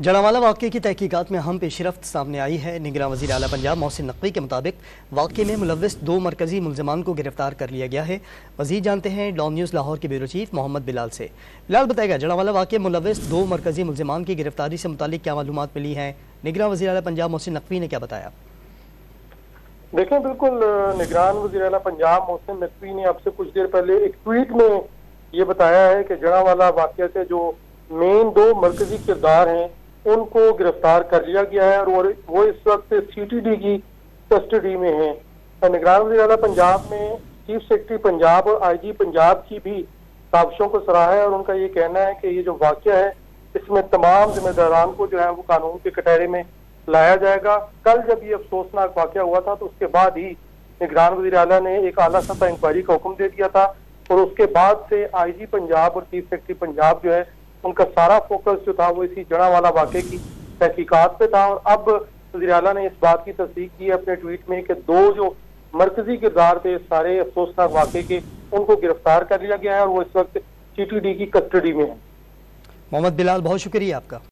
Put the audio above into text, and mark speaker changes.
Speaker 1: जड़ावाला वाक़े की तहकीकात में अहम पेशरफ्त सामने आई है। निगरान वज़ीर आला पंजाब मोहसिन नकवी के मुताबिक वाक़े में मुलव्विस 2 मरकज़ी मुल्ज़मान को गिरफ्तार कर लिया गया है। मज़ीद जानते हैं डॉन न्यूज़ लाहौर के ब्यूरो चीफ मोहम्मद बिलाल से। बिलाल बताएगा, जड़ावाला वाक़े में मुलव्विस 2 मरकज़ी मुल्ज़मान की गिरफ्तारी से मुतालिक क्या मालूमात मिली हैं? निगरान वज़ीर आला पंजाब मोहसिन नकवी ने क्या बताया?
Speaker 2: देखें, बिल्कुल निगरान वज़ीर आला पंजाब मोहसिन नकवी ने आपसे कुछ देर पहले एक ट्वीट में ये बताया है कि जड़ावाला वाक़े से जो मेन 2 मरकजी किरदार हैं उनको गिरफ्तार कर लिया गया है और वो इस वक्त CTD की कस्टडी में हैं। निगरान वज़ीर आला पंजाब में चीफ सेक्रेटरी पंजाब और IG पंजाब की भी साजिशों को सराहा है और उनका ये कहना है कि ये जो वाक़या है इसमें तमाम जिम्मेदारान को जो है वो कानून के कटहरे में लाया जाएगा। कल जब ये अफसोसनाक वाक़या हुआ था तो उसके बाद ही निगरान वज़ीर आला ने एक आला सतह इंक्वायरी का हुक्म दे दिया था और उसके बाद से IG पंजाब और चीफ सेक्रेटरी पंजाब जो है उनका सारा फोकस जो था वो इसी जड़ावाला वाक़े की तहकीकात पे था। और अब वज़ीर आला ने इस बात की तस्दीक की है अपने ट्वीट में कि 2 जो मरकजी किरदार थे सारे अफसोसनाक वाक़े के, उनको गिरफ्तार कर लिया गया है और वो इस वक्त CTD की कस्टडी में है।
Speaker 1: मोहम्मद बिलाल, बहुत शुक्रिया आपका।